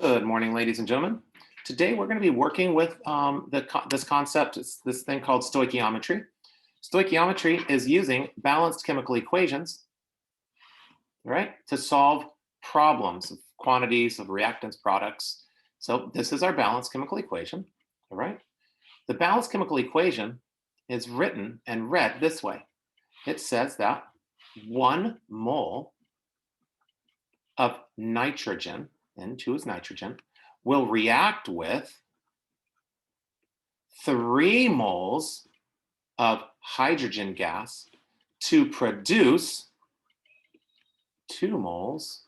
Good morning, ladies and gentlemen. Today we're going to be working with this concept, it's this thing called stoichiometry. Stoichiometry is using balanced chemical equations, right, to solve problems of quantities of reactants, products. So this is our balanced chemical equation, all right? The balanced chemical equation is written and read this way. It says that 1 mole of nitrogen, N2 is nitrogen, will react with 3 moles of hydrogen gas to produce 2 moles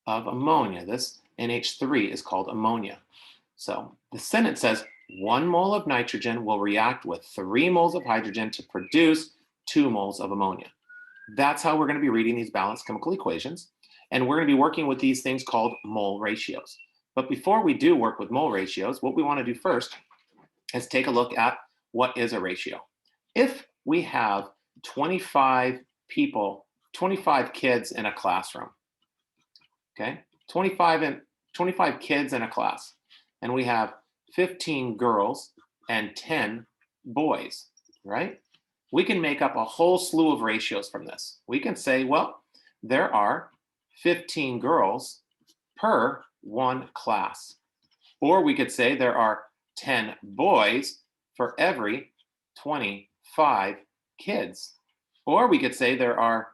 of ammonia. This NH3 is called ammonia. So the sentence says 1 mole of nitrogen will react with 3 moles of hydrogen to produce 2 moles of ammonia. That's how we're going to be reading these balanced chemical equations. And we're going to be working with these things called mole ratios. But before we do work with mole ratios, what we want to do first is take a look at what is a ratio. If we have 25 people, 25 kids in a classroom, okay, 25 kids in a class, and we have 15 girls and 10 boys, right? We can make up a whole slew of ratios from this. We can say, well, there are 15 girls per 1 class. Or we could say there are 10 boys for every 25 kids. Or we could say there are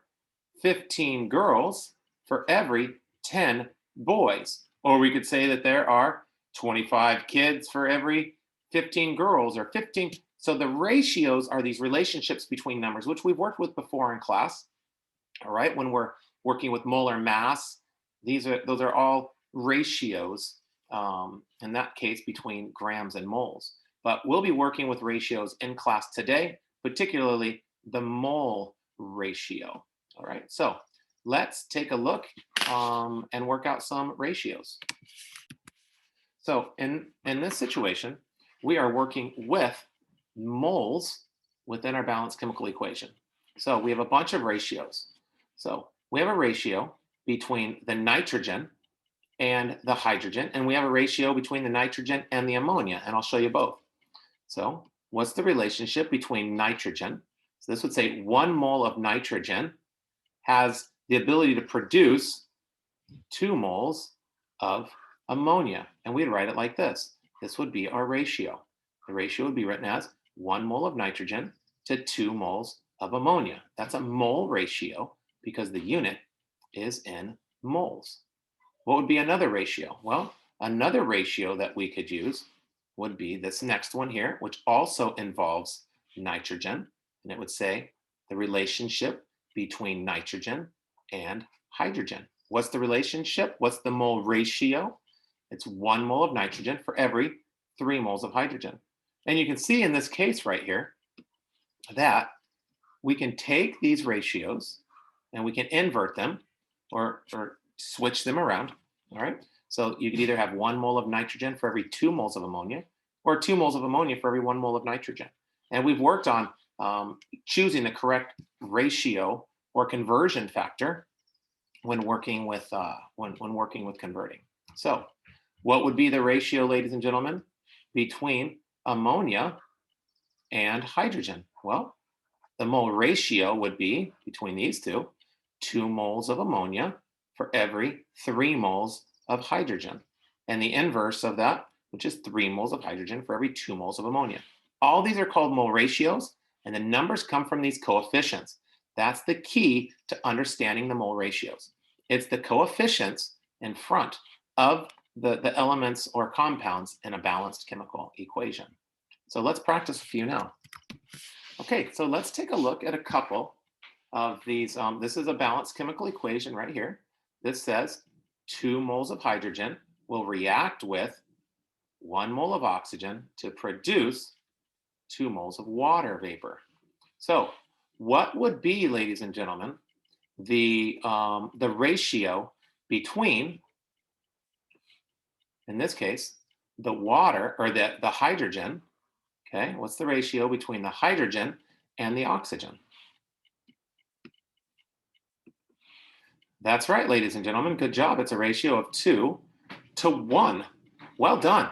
15 girls for every 10 boys. Or we could say that there are 25 kids for every 15 girls, or 15. So the ratios are these relationships between numbers, which we've worked with before in class. All right, when we're working with molar mass, those are all ratios, in that case, between grams and moles. But we'll be working with ratios in class today, particularly the mole ratio. All right, so let's take a look and work out some ratios. So in this situation, we are working with moles within our balanced chemical equation. So we have a bunch of ratios. So we have a ratio between the nitrogen and the hydrogen, and we have a ratio between the nitrogen and the ammonia, and I'll show you both. So what's the relationship between nitrogen? So this would say 1 mole of nitrogen has the ability to produce 2 moles of ammonia, and we'd write it like this. This would be our ratio. The ratio would be written as 1 mole of nitrogen to 2 moles of ammonia. That's a mole ratio because the unit is in moles. What would be another ratio? Well, another ratio that we could use would be this next one here, which also involves nitrogen. And it would say the relationship between nitrogen and hydrogen. What's the relationship? What's the mole ratio? It's 1 mole of nitrogen for every 3 moles of hydrogen. And you can see in this case right here that we can take these ratios and we can invert them or switch them around, all right? So you could either have 1 mole of nitrogen for every 2 moles of ammonia, or 2 moles of ammonia for every 1 mole of nitrogen. And we've worked on choosing the correct ratio or conversion factor when working with converting. So what would be the ratio, ladies and gentlemen, between ammonia and hydrogen? Well, the mole ratio would be between these two, 2 moles of ammonia for every 3 moles of hydrogen. And the inverse of that, which is 3 moles of hydrogen for every 2 moles of ammonia. All these are called mole ratios, and the numbers come from these coefficients. That's the key to understanding the mole ratios. It's the coefficients in front of the elements or compounds in a balanced chemical equation. So let's practice a few now. Okay, so let's take a look at a couple of these. This is a balanced chemical equation right here. This says 2 moles of hydrogen will react with 1 mole of oxygen to produce 2 moles of water vapor. So what would be, ladies and gentlemen, the ratio between, in this case, the water or the hydrogen? Okay, what's the ratio between the hydrogen and the oxygen? That's right, ladies and gentlemen. Good job. It's a ratio of 2 to 1. Well done.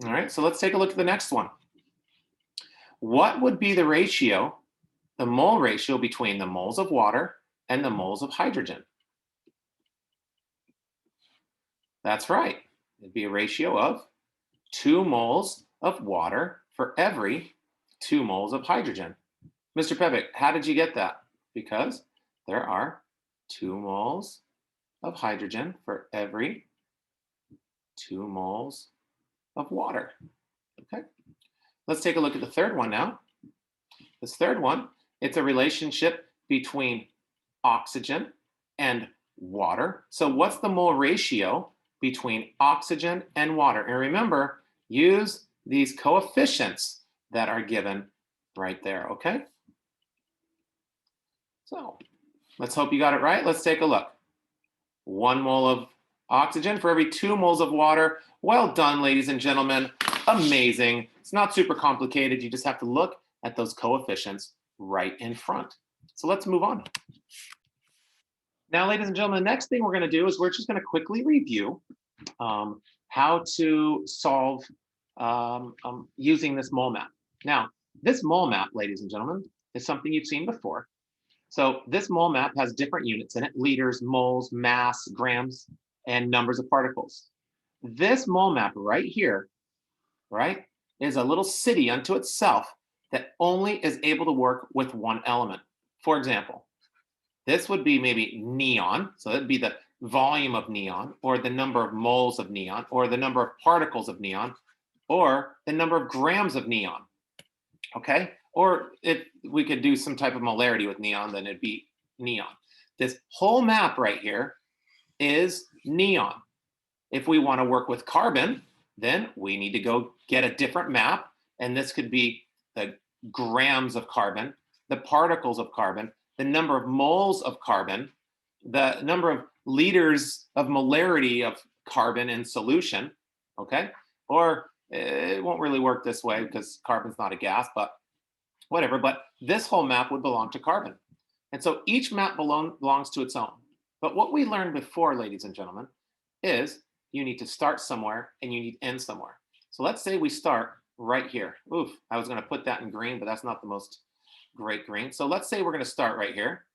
All right, so let's take a look at the next one. What would be the ratio, the mole ratio between the moles of water and the moles of hydrogen? That's right. It'd be a ratio of 2 moles of water for every 2 moles of hydrogen. Mr. Pevic, how did you get that? Because there are 2 moles of hydrogen for every 2 moles of water. Okay, let's take a look at the third one now. This third one, it's a relationship between oxygen and water. So what's the mole ratio between oxygen and water? And remember, use these coefficients that are given right there, okay? So let's hope you got it right. Let's take a look. 1 mole of oxygen for every 2 moles of water. Well done, ladies and gentlemen. Amazing. It's not super complicated. You just have to look at those coefficients right in front. So let's move on. Now, ladies and gentlemen, the next thing we're going to do is we're just going to quickly review how to solve using this mole map. Now, this mole map, ladies and gentlemen, is something you've seen before. So this mole map has different units in it: liters, moles, mass, grams, and numbers of particles. This mole map right here, right, is a little city unto itself that only is able to work with one element. For example, this would be maybe neon. So that'd be the volume of neon, or the number of moles of neon, or the number of particles of neon, or the number of grams of neon. Okay? Or if we could do some type of molarity with neon, then it'd be neon. This whole map right here is neon. If we want to work with carbon, then we need to go get a different map. And this could be the grams of carbon, the particles of carbon, the number of moles of carbon, the number of liters of molarity of carbon in solution, okay? Or it won't really work this way because carbon's not a gas, but whatever. But this whole map would belong to carbon. And so each map belongs to its own. But what we learned before, ladies and gentlemen, is you need to start somewhere and you need to end somewhere. So let's say we start right here. Oof, I was going to put that in green, but that's not the most great green. So let's say we're going to start right here.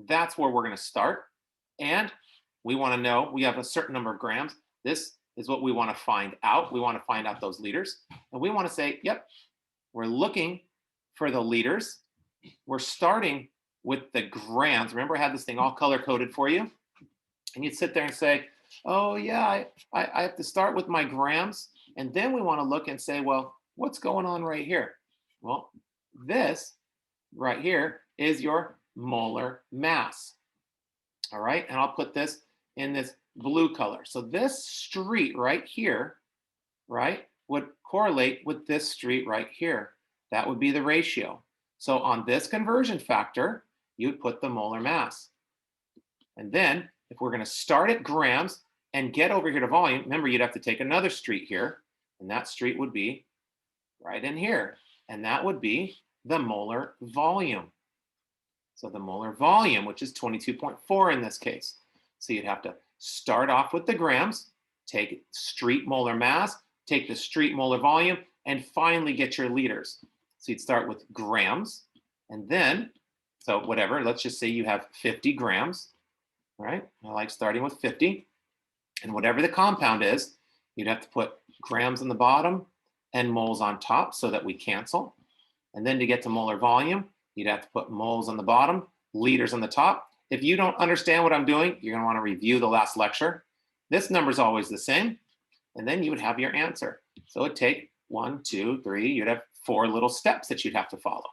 That's where we're going to start. And we want to know, we have a certain number of grams. This is what we want to find out. We want to find out those liters. And we want to say, yep, we're looking for the liters. We're starting with the grams. Remember, I had this thing all color coded for you. And you'd sit there and say, oh yeah, I have to start with my grams. And then we want to look and say, well, what's going on right here? Well, this right here is your molar mass. All right, and I'll put this in this blue color. So this street right here, right, would correlate with this street right here. That would be the ratio. So on this conversion factor, you'd put the molar mass. And then if we're going to start at grams and get over here to volume, remember, you'd have to take another street here, and that street would be right in here. And that would be the molar volume. So the molar volume, which is 22.4 in this case. So you'd have to start off with the grams, take street molar mass, take the street molar volume, and finally get your liters. So you'd start with grams, and then, so whatever, let's just say you have 50 grams, right? I like starting with 50. And whatever the compound is, you'd have to put grams on the bottom and moles on top so that we cancel. And then to get to molar volume, you'd have to put moles on the bottom, liters on the top. If you don't understand what I'm doing, you're going to want to review the last lecture. This number is always the same. And then you would have your answer. So it'd take 1, 2, 3. You'd have 4 little steps that you'd have to follow.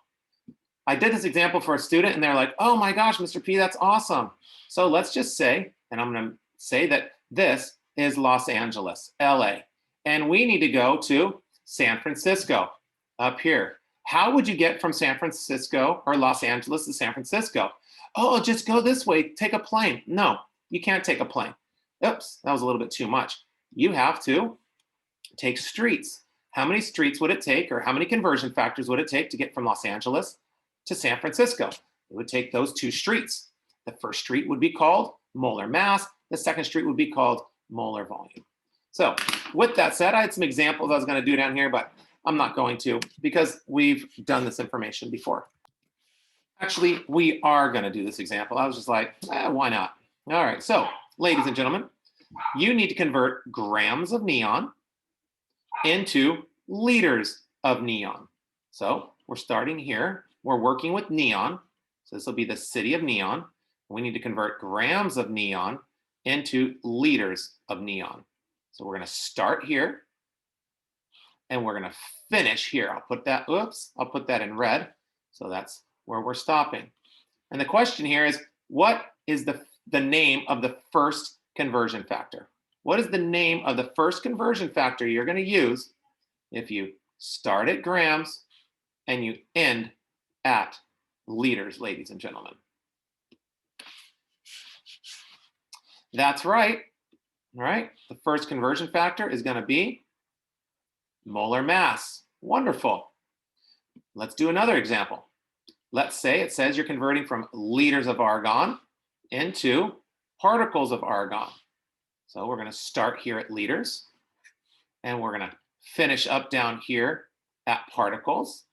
I did this example for a student, and they're like, oh my gosh, Mr. P, that's awesome. So let's just say, and I'm going to say that this is Los Angeles, LA. And we need to go to San Francisco up here. How would you get from San Francisco or Los Angeles to San Francisco? Oh, just go this way, take a plane. No, you can't take a plane. Oops, that was a little bit too much. You have to take streets. How many streets would it take, or how many conversion factors would it take to get from Los Angeles to San Francisco? It would take those 2 streets. The first street would be called molar mass. The second street would be called molar volume. So with that said, I had some examples I was going to do down here, but I'm not going to because we've done this information before. Actually, we are going to do this example. I was just like, why not? All right, so ladies and gentlemen, you need to convert grams of neon into liters of neon. So we're starting here. We're working with neon. So this will be the city of neon. We need to convert grams of neon into liters of neon. So we're going to start here and we're going to finish here. I'll put that in red. So that's where we're stopping. And the question here is, what is the name of the first conversion factor? What is the name of the first conversion factor you're going to use if you start at grams and you end at liters, ladies and gentlemen? That's right. All right. The first conversion factor is going to be molar mass. Wonderful. Let's do another example. Let's say it says you're converting from liters of argon into particles of argon. So we're going to start here at liters, and we're going to finish up down here at particles.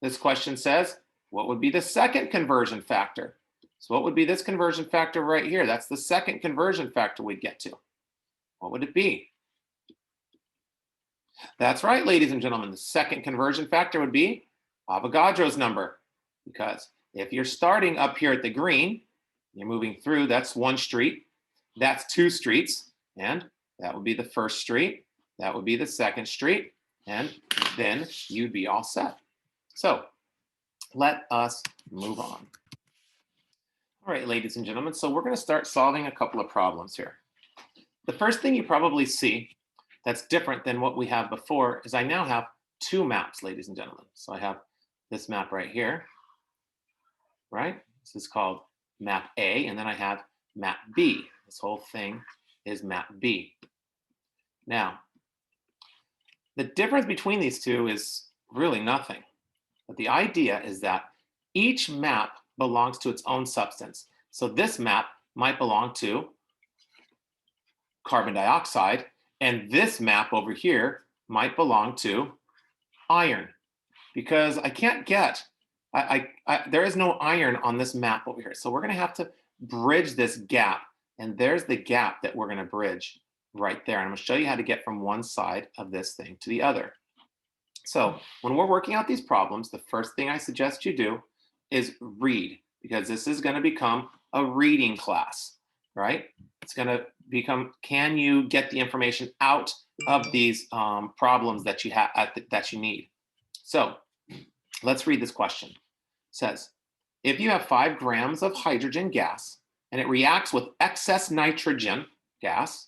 This question says, what would be the second conversion factor? So what would be this conversion factor right here? That's the second conversion factor we'd get to. What would it be? That's right, ladies and gentlemen. The second conversion factor would be Avogadro's number. Because if you're starting up here at the green, you're moving through, that's one street, that's two streets, and that would be the first street, that would be the second street, and then you'd be all set. So let us move on. All right, ladies and gentlemen, so we're going to start solving a couple of problems here. The first thing you probably see that's different than what we have before is I now have two maps, ladies and gentlemen. So I have this map right here, right? This is called map A, and then I have map B. This whole thing is map B. Now, the difference between these two is really nothing. But the idea is that each map belongs to its own substance. So this map might belong to carbon dioxide, and this map over here might belong to iron, because I can't get, there is no iron on this map over here. So we're going to have to bridge this gap, and there's the gap that we're going to bridge right there. And I'm going to show you how to get from one side of this thing to the other. So when we're working out these problems, the first thing I suggest you do is read, because this is going to become a reading class, right? It's going to become, can you get the information out of these problems that you have that you need? So let's read this question. It says, if you have 5 grams of hydrogen gas and it reacts with excess nitrogen gas,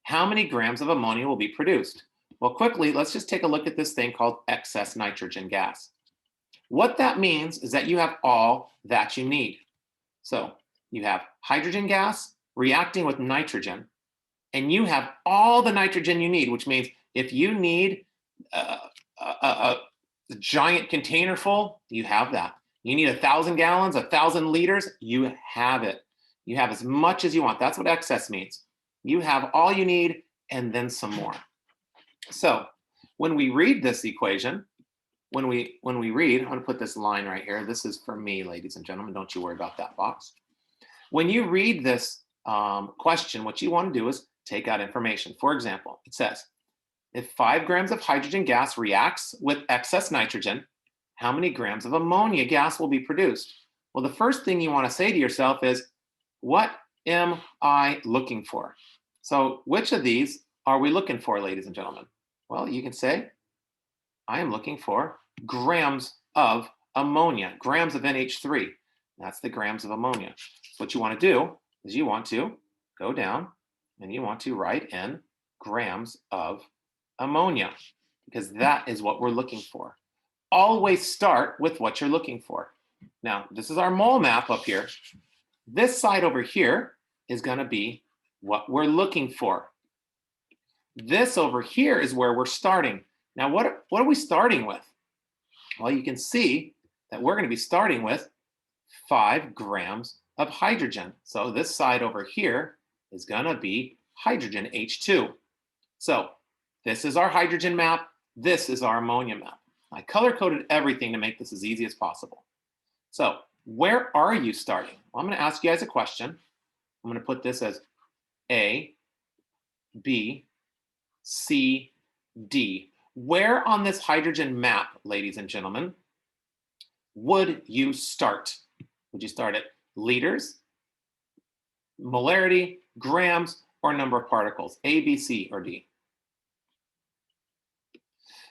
how many grams of ammonia will be produced? Well, quickly, let's just take a look at this thing called excess nitrogen gas. What that means is that you have all that you need. So you have hydrogen gas reacting with nitrogen, and you have all the nitrogen you need, which means if you need a giant container full, you have that. You need 1,000 gallons, 1,000 liters, you have it. You have as much as you want. That's what excess means. You have all you need and then some more. So when we read this equation, when we read, I'm going to put this line right here. This is for me, ladies and gentlemen. Don't you worry about that box. When you read this question, what you want to do is take out information. For example, it says, if 5 grams of hydrogen gas reacts with excess nitrogen, how many grams of ammonia gas will be produced? Well, the first thing you want to say to yourself is, what am I looking for? So which of these are we looking for, ladies and gentlemen? Well, you can say, I am looking for grams of ammonia, grams of NH3. That's the grams of ammonia. So what you want to do is you want to go down and you want to write in grams of ammonia, because that is what we're looking for. Always start with what you're looking for. Now, this is our mole map up here. This side over here is going to be what we're looking for. This over here is where we're starting. Now, what are we starting with? Well, you can see that we're going to be starting with 5 grams of hydrogen. So this side over here is going to be hydrogen, H2. So this is our hydrogen map. This is our ammonia map. I color-coded everything to make this as easy as possible. So where are you starting? Well, I'm going to ask you guys a question. I'm going to put this as A, B, C, D. Where on this hydrogen map, ladies and gentlemen, would you start? Would you start at liters, molarity, grams, or number of particles? A, B, C, or D?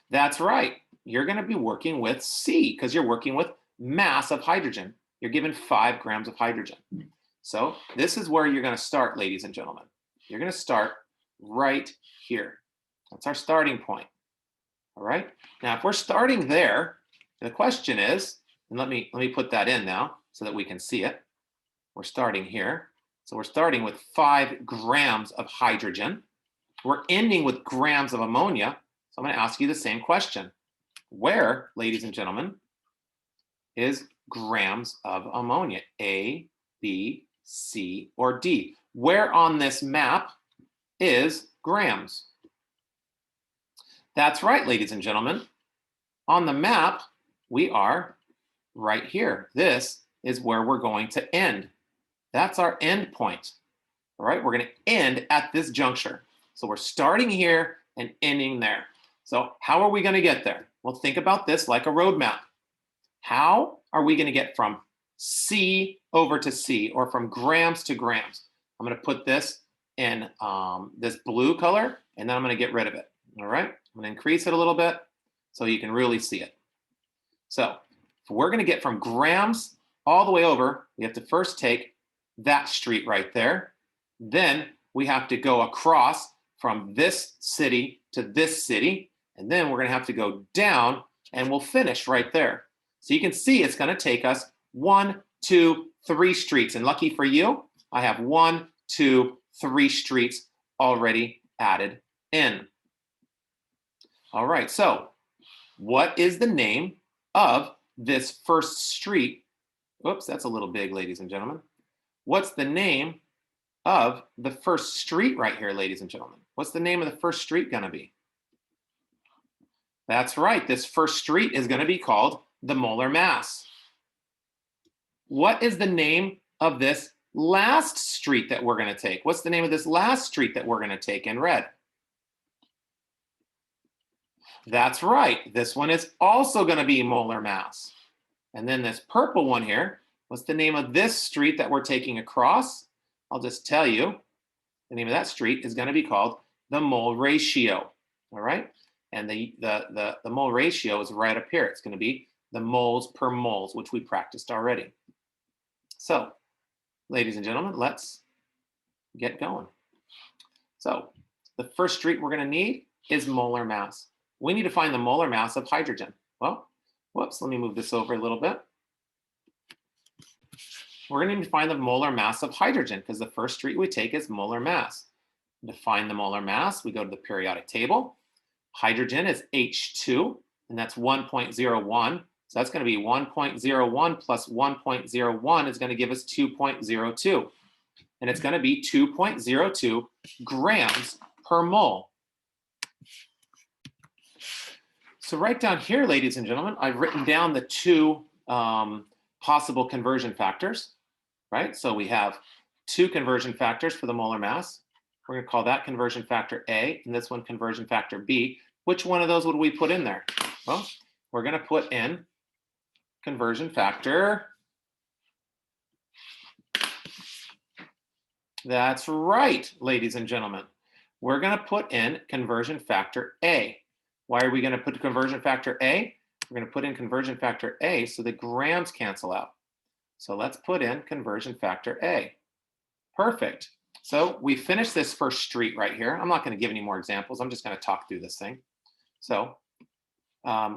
That's right. You're going to be working with C because you're working with mass of hydrogen. You're given 5 grams of hydrogen. So this is where you're going to start, ladies and gentlemen. You're going to start right here. That's our starting point. All right. Now, if we're starting there, the question is, and let me put that in now so that we can see it. We're starting here. So we're starting with 5 grams of hydrogen. We're ending with grams of ammonia. So I'm going to ask you the same question. Where, ladies and gentlemen, is grams of ammonia? A, B, C, or D? Where on this map is grams? That's right, ladies and gentlemen. On the map, we are right here. This is where we're going to end. That's our end point. All right, we're going to end at this juncture. So we're starting here and ending there. So how are we going to get there? Well, think about this like a roadmap. How are we going to get from C over to C, or from grams to grams? I'm going to put this in this blue color, and then I'm going to get rid of it. All right, I'm going to increase it a little bit so you can really see it. So if we're going to get from grams all the way over, we have to first take that street right there. Then we have to go across from this city to this city, and then we're going to have to go down, and we'll finish right there. So you can see it's going to take us 1, 2, 3 streets. And lucky for you, I have 1, 2, 3 streets already added in. All right, so what is the name of this first street? Oops, that's a little big, ladies and gentlemen. What's the name of the first street right here, ladies and gentlemen? What's the name of the first street going to be? That's right. This first street is going to be called the molar mass. What is the name of this last street that we're going to take? What's the name of this last street that we're going to take in red? That's right. This one is also going to be molar mass. And then this purple one here, what's the name of this street that we're taking across? I'll just tell you. The name of that street is going to be called the mole ratio. All right? And the mole ratio is right up here. It's going to be the moles per moles, which we practiced already. So, ladies and gentlemen, let's get going. So, the first street we're going to need is molar mass. We need to find the molar mass of hydrogen. Well, whoops, let me move this over a little bit. We're going to need to find the molar mass of hydrogen because the first street we take is molar mass. To find the molar mass, we go to the periodic table. Hydrogen is H2, and that's 1.01. So that's going to be 1.01 plus 1.01 is going to give us 2.02. And it's going to be 2.02 grams per mole. So right down here, ladies and gentlemen, I've written down the 2 possible conversion factors, right? So we have 2 conversion factors for the molar mass. We're going to call that conversion factor A, and this one conversion factor B. Which one of those would we put in there? Well, we're going to put in conversion factor. That's right, ladies and gentlemen. We're going to put in conversion factor A. Why are we going to put conversion factor A? We're going to put in conversion factor A so the grams cancel out. So let's put in conversion factor A. Perfect. So we finished this first street right here. I'm not going to give any more examples. I'm just going to talk through this thing. So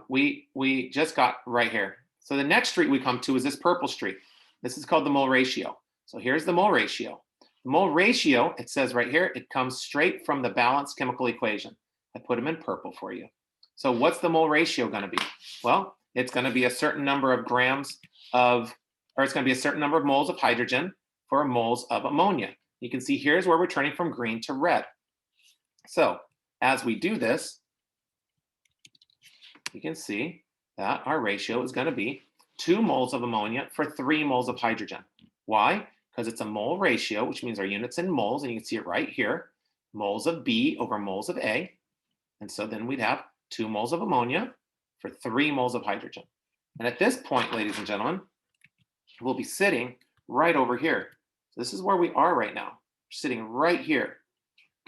we just got right here. So the next street we come to is this purple street. This is called the mole ratio. So here's the mole ratio. The mole ratio, it says right here, it comes straight from the balanced chemical equation. I put them in purple for you. So what's the mole ratio going to be? Well, it's going to be a certain number of grams of, or it's going to be a certain number of moles of hydrogen for moles of ammonia. You can see here's where we're turning from green to red. So as we do this, you can see that our ratio is going to be 2 moles of ammonia for 3 moles of hydrogen. Why? Because it's a mole ratio, which means our units in moles, and you can see it right here, moles of B over moles of A. And so then we'd have 2 moles of ammonia for 3 moles of hydrogen. And at this point, ladies and gentlemen, we'll be sitting right over here. So this is where we are right now. We're sitting right here.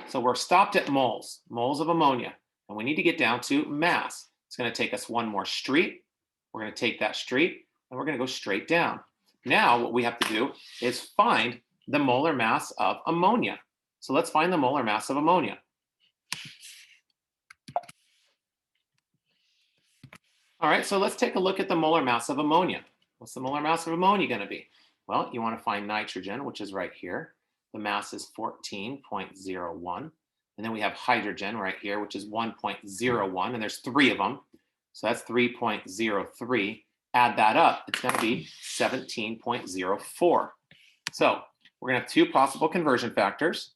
So we're stopped at moles of ammonia, and we need to get down to mass. It's going to take us one more street. We're going to take that street, and we're going to go straight down. Now what we have to do is find the molar mass of ammonia. So let's find the molar mass of ammonia. All right, so let's take a look at the molar mass of ammonia. What's the molar mass of ammonia going to be? Well, you want to find nitrogen, which is right here. The mass is 14.01. And then we have hydrogen right here, which is 1.01, and there's 3 of them. So that's 3.03. Add that up, it's going to be 17.04. So we're going to have 2 possible conversion factors,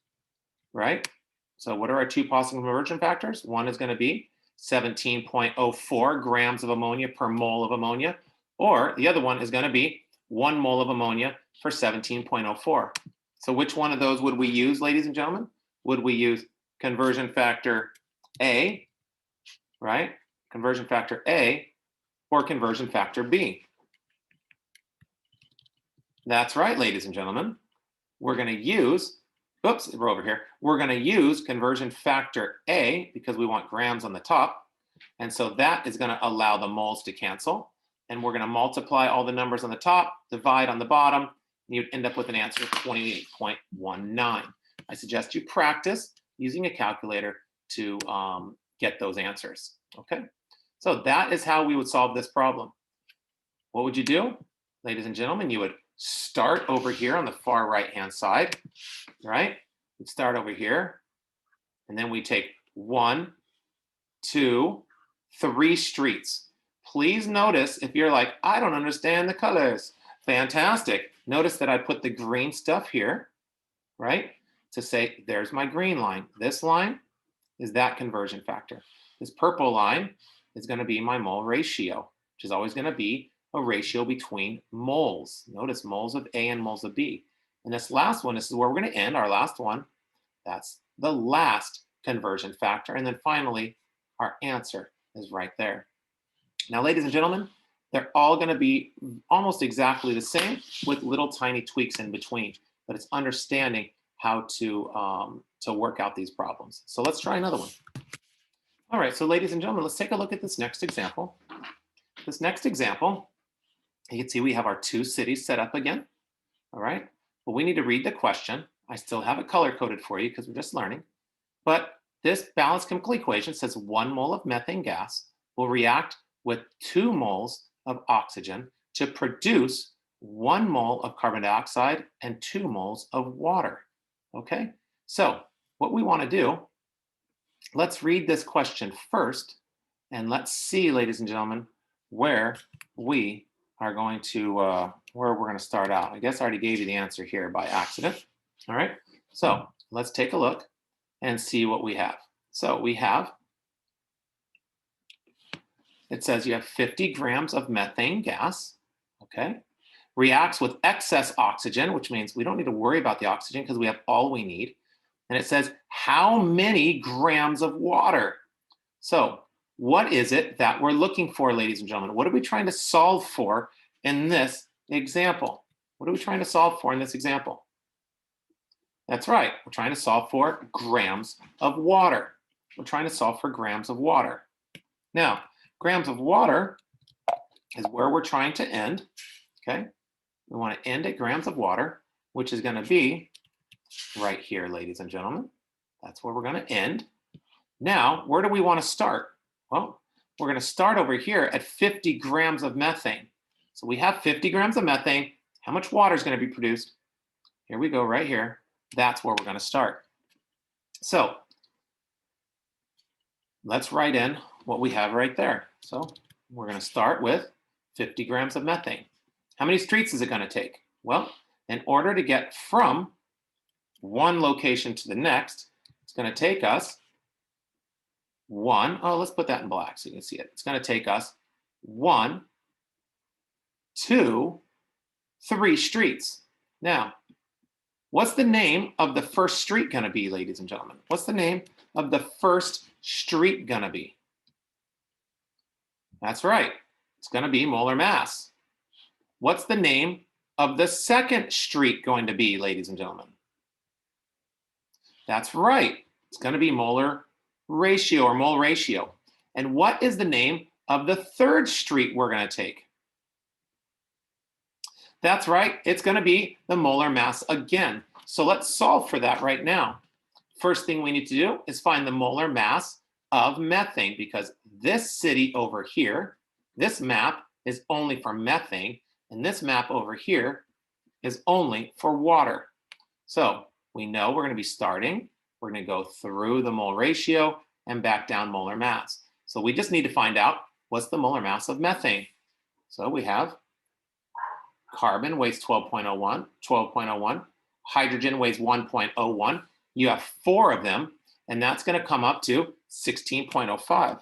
right? So what are our 2 possible conversion factors? One is going to be 17.04 grams of ammonia per mole of ammonia, or the other one is going to be 1 mole of ammonia for 17.04. So which one of those would we use, ladies and gentlemen? Would we use conversion factor A, right? Conversion factor A, or conversion factor B? That's right, ladies and gentlemen. We're going to use, oops, we're over here. We're going to use conversion factor A because we want grams on the top. And so that is going to allow the moles to cancel. And we're going to multiply all the numbers on the top, divide on the bottom, and you'd end up with an answer of 28.19. I suggest you practice using a calculator to get those answers. Okay, so that is how we would solve this problem. What would you do, ladies and gentlemen? You would start over here on the far right-hand side, right? We'd start over here, and then we take 1, 2, 3 streets. Please notice if you're like, I don't understand the colors. Fantastic. Notice that I put the green stuff here, right? To say, there's my green line. This line is that conversion factor. This purple line is going to be my mole ratio, which is always going to be a ratio between moles. Notice moles of A and moles of B. And this last one, this is where we're going to end, our last one. That's the last conversion factor. And then finally, our answer is right there. Now, ladies and gentlemen, they're all going to be almost exactly the same with little tiny tweaks in between, but it's understanding how to work out these problems. So let's try another one. All right, so ladies and gentlemen, let's take a look at this next example. This next example, you can see we have our 2 cities set up again. All right, well, we need to read the question. I still have it color-coded for you because we're just learning. But this balanced chemical equation says 1 mole of methane gas will react with 2 moles of oxygen to produce 1 mole of carbon dioxide and 2 moles of water. Okay, so what we want to do, let's read this question first, and let's see, ladies and gentlemen, where we are going to, where we're going to start out. I guess I already gave you the answer here by accident. All right, so let's take a look and see what we have. So we have, it says you have 50 grams of methane gas, okay? Reacts with excess oxygen, which means we don't need to worry about the oxygen because we have all we need. And it says how many grams of water? So what is it that we're looking for, ladies and gentlemen? What are we trying to solve for in this example? What are we trying to solve for in this example? That's right, we're trying to solve for grams of water. We're trying to solve for grams of water. Now, grams of water is where we're trying to end, okay? We want to end at grams of water, which is going to be right here, ladies and gentlemen. That's where we're going to end. Now, where do we want to start? Well, we're going to start over here at 50 grams of methane. So we have 50 grams of methane. How much water is going to be produced? Here we go, right here. That's where we're going to start. So let's write in what we have right there. So we're going to start with 50 grams of methane. How many streets is it going to take? Well, in order to get from one location to the next, it's going to take us Oh, let's put that in black so you can see it. It's going to take us 1, 2, 3 streets. Now, what's the name of the first street going to be, ladies and gentlemen? What's the name of the first street going to be? That's right. It's going to be molar mass. What's the name of the second street going to be, ladies and gentlemen? That's right. It's going to be molar ratio or mole ratio. And what is the name of the third street we're going to take? That's right. It's going to be the molar mass again. So let's solve for that right now. First thing we need to do is find the molar mass of methane, because this city over here, this map is only for methane, and this map over here is only for water. So we know we're going to be starting. We're going to go through the mole ratio and back down molar mass. So we just need to find out what's the molar mass of methane. So we have carbon weighs 12.01. Hydrogen weighs 1.01. You have 4 of them, and that's going to come up to 16.05. And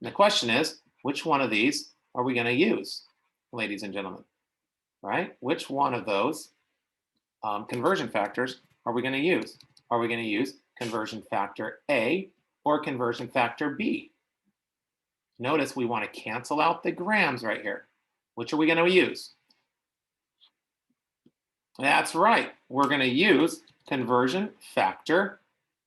the question is, which one of these are we going to use, ladies and gentlemen? Right? Which one of those conversion factors are we going to use? Are we going to use conversion factor A or conversion factor B? Notice we want to cancel out the grams right here. Which are we going to use? That's right. We're going to use conversion factor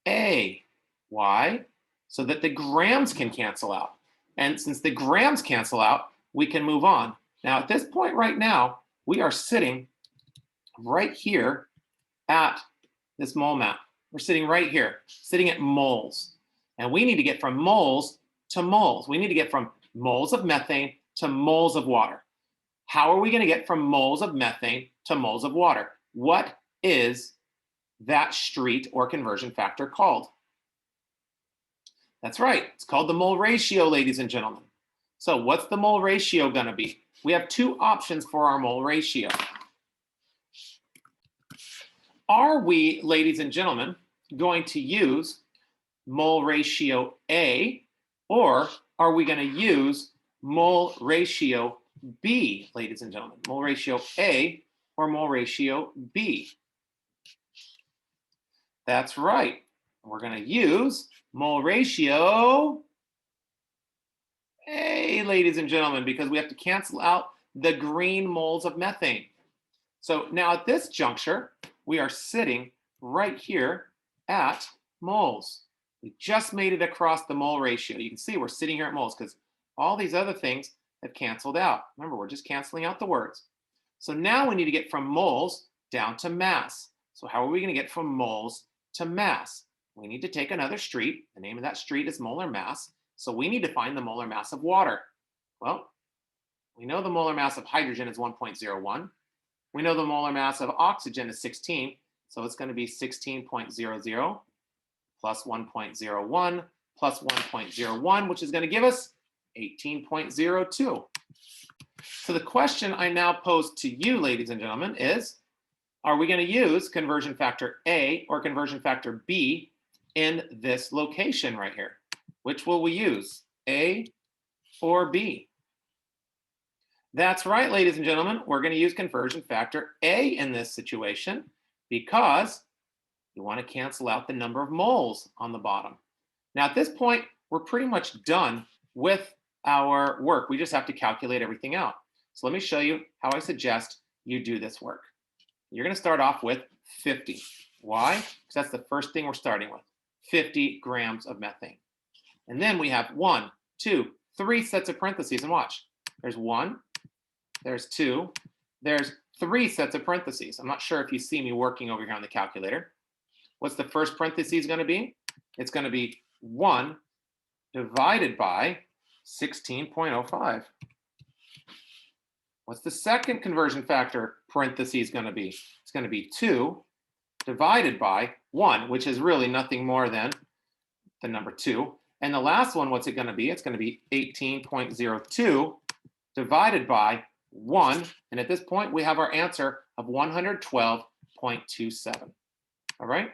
A. Why? So that the grams can cancel out. And since the grams cancel out, we can move on. Now, at this point right now, we are sitting right here at this mole map. We're sitting right here, sitting at moles. And we need to get from moles to moles. We need to get from moles of methane to moles of water. How are we going to get from moles of methane to moles of water? What is that street or conversion factor called? That's right. It's called the mole ratio, ladies and gentlemen. So what's the mole ratio going to be? We have 2 options for our mole ratio. Are we, ladies and gentlemen, going to use mole ratio A, or are we going to use mole ratio B, ladies and gentlemen? Mole ratio A or mole ratio B? That's right. We're going to use mole ratio A, ladies and gentlemen, because we have to cancel out the green moles of methane. So now at this juncture, we are sitting right here at moles. We just made it across the mole ratio. You can see we're sitting here at moles because all these other things have canceled out. Remember, we're just canceling out the words. So now we need to get from moles down to mass. So how are we going to get from moles to mass? We need to take another street. The name of that street is molar mass. So we need to find the molar mass of water. Well, we know the molar mass of hydrogen is 1.01. We know the molar mass of oxygen is 16. So it's going to be 16.00 plus 1.01 plus 1.01, which is going to give us 18.02. So the question I now pose to you, ladies and gentlemen, is, are we going to use conversion factor A or conversion factor B in this location right here? Which will we use, A or B? That's right, ladies and gentlemen. We're going to use conversion factor A in this situation because you want to cancel out the number of moles on the bottom. Now, at this point, we're pretty much done with our work. We just have to calculate everything out. So let me show you how I suggest you do this work. You're going to start off with 50. Why? Because that's the first thing we're starting with, 50 grams of methane. And then we have 1, 2, 3 sets of parentheses. And watch, there's 1, there's 2, there's 3 sets of parentheses. I'm not sure if you see me working over here on the calculator. What's the first parentheses going to be? It's going to be 1 divided by 16.05. What's the second conversion factor parentheses going to be? It's going to be 2 divided by 1, which is really nothing more than the number 2. And the last one, what's it going to be? It's going to be 18.02 divided by 1. And at this point, we have our answer of 112.27. All right?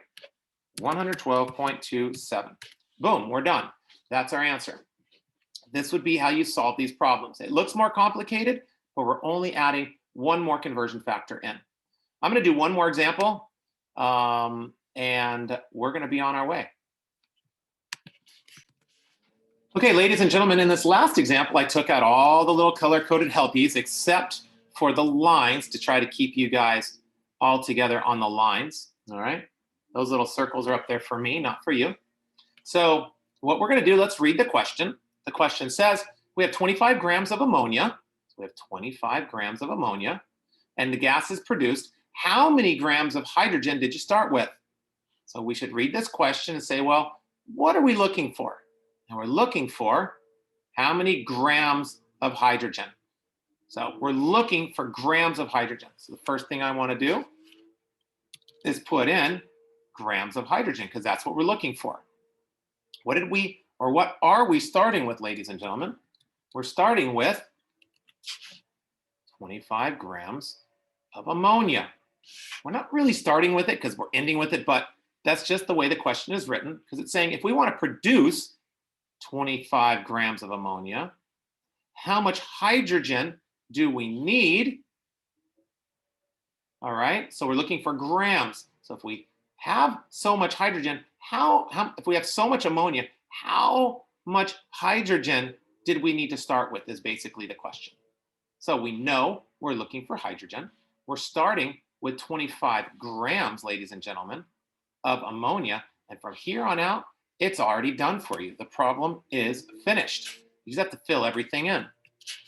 112.27. Boom, we're done. That's our answer. This would be how you solve these problems. It looks more complicated, but we're only adding one more conversion factor in. I'm going to do one more example, and we're going to be on our way. Okay, ladies and gentlemen, in this last example, I took out all the little color-coded helpies except for the lines to try to keep you guys all together on the lines, all right? Those little circles are up there for me, not for you. So what we're going to do, let's read the question. The question says, we have 25 grams of ammonia. So we have 25 grams of ammonia, and the gas is produced. How many grams of hydrogen did you start with? So we should read this question and say, well, what are we looking for? And we're looking for how many grams of hydrogen. So we're looking for grams of hydrogen. So the first thing I want to do is put in grams of hydrogen, because that's what we're looking for. What are we starting with, ladies and gentlemen? We're starting with 25 grams of ammonia. We're not really starting with it because we're ending with it, but that's just the way the question is written, because it's saying if we want to produce 25 grams of ammonia, how much hydrogen do we need? All right, so we're looking for grams. So if we have so much hydrogen, if we have so much ammonia, how much hydrogen did we need to start with is basically the question. So we know we're looking for hydrogen. We're starting with 25 grams, ladies and gentlemen, of ammonia. And from here on out, it's already done for you. The problem is finished. You just have to fill everything in.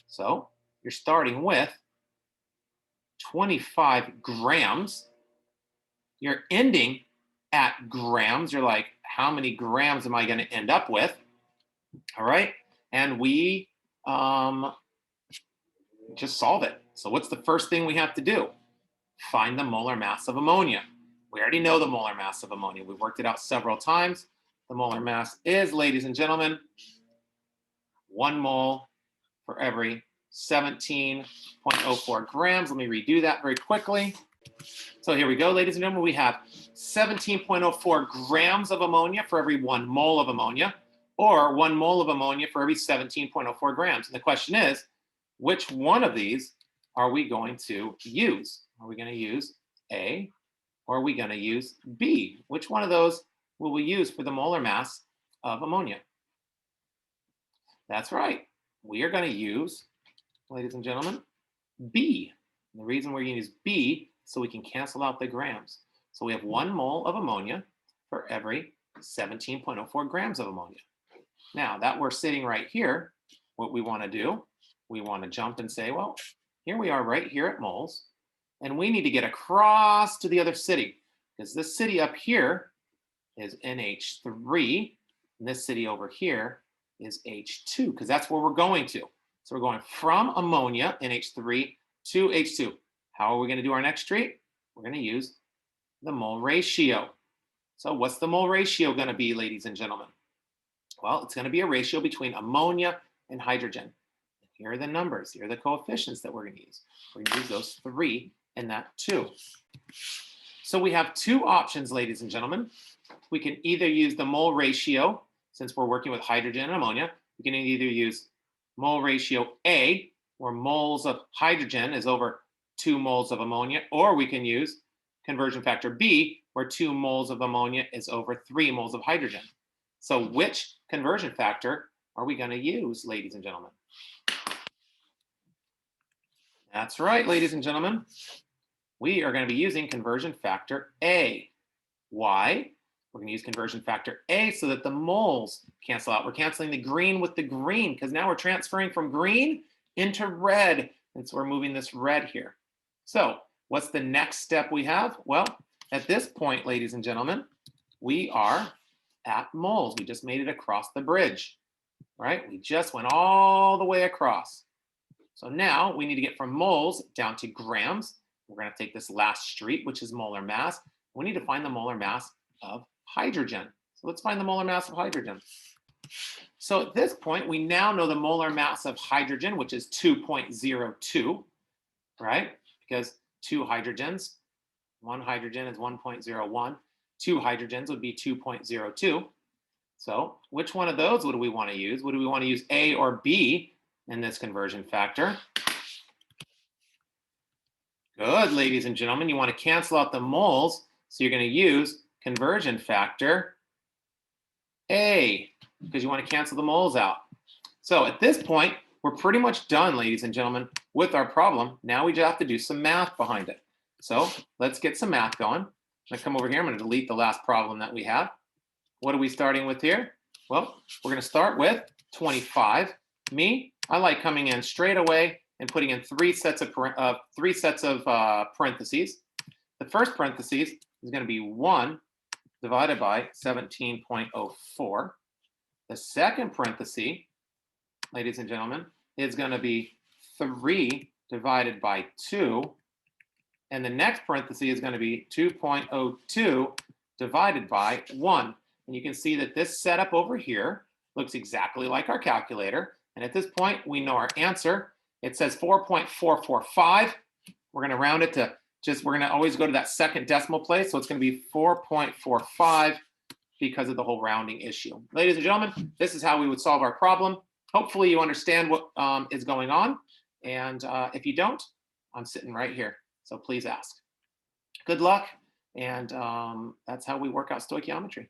So you're starting with 25 grams. You're ending at grams. You're like, how many grams am I going to end up with? All right. And we just solve it. So what's the first thing we have to do? Find the molar mass of ammonia. We already know the molar mass of ammonia. We've worked it out several times. The molar mass is, ladies and gentlemen, 1 mole for every 17.04 grams. Let me redo that very quickly. So here we go, ladies and gentlemen. We have 17.04 grams of ammonia for every 1 mole of ammonia, or 1 mole of ammonia for every 17.04 grams. And the question is, which one of these are we going to use? Are we going to use A, or are we going to use B? Which one of those will we use for the molar mass of ammonia? That's right. We are going to use, ladies and gentlemen, B. And the reason we're going to use B is so we can cancel out the grams. So we have 1 mole of ammonia for every 17.04 grams of ammonia. Now that we're sitting right here, what we want to do, we want to jump and say, well, here we are right here at moles, and we need to get across to the other city, because this city up here is NH3, and this city over here is H2, because that's where we're going to. So we're going from ammonia, NH3, to H2. How are we going to do our next street? We're going to use the mole ratio. So what's the mole ratio going to be, ladies and gentlemen? Well, it's going to be a ratio between ammonia and hydrogen. Here are the numbers. Here are the coefficients that we're going to use. We're going to use those 3 and that 2. So we have 2 options, ladies and gentlemen. We can either use the mole ratio, since we're working with hydrogen and ammonia. We can either use mole ratio A, where moles of hydrogen is over 2 moles of ammonia, or we can use conversion factor B, where 2 moles of ammonia is over 3 moles of hydrogen. So which conversion factor are we going to use, ladies and gentlemen? That's right, ladies and gentlemen. We are going to be using conversion factor A. Why? We're going to use conversion factor A so that the moles cancel out. We're canceling the green with the green, because now we're transferring from green into red. And so we're moving this red here. So what's the next step we have? Well, at this point, ladies and gentlemen, we are at moles. We just made it across the bridge, right? We just went all the way across. So now we need to get from moles down to grams. We're going to take this last street, which is molar mass. We need to find the molar mass of hydrogen. So let's find the molar mass of hydrogen. So at this point, we now know the molar mass of hydrogen, which is 2.02, right? Because 2 hydrogens, 1 hydrogen is 1.01. 2 hydrogens would be 2.02. So So which one of those would we want to use? Would we want to use A or B in this conversion factor? Good, ladies and gentlemen. You want to cancel out the moles, so you're going to use conversion factor A, because you want to cancel the moles out. So at this point, we're pretty much done, ladies and gentlemen, with our problem. Now we just have to do some math behind it. So let's get some math going. I'm going to come over here. I'm going to delete the last problem that we have. What are we starting with here? Well, we're going to start with 25. Me, I like coming in straight away and putting in three sets of parentheses. The first parentheses is going to be 1 divided by 17.04. The second parenthesis, ladies and gentlemen, is going to be 3 divided by 2. And the next parenthesis is going to be 2.02 divided by 1. And you can see that this setup over here looks exactly like our calculator. And at this point, we know our answer. It says 4.445. We're going to round it to we're going to always go to that second decimal place. So it's going to be 4.45 because of the whole rounding issue. Ladies and gentlemen, this is how we would solve our problem. Hopefully you understand what is going on. And if you don't, I'm sitting right here. So please ask. Good luck. And that's how we work out stoichiometry.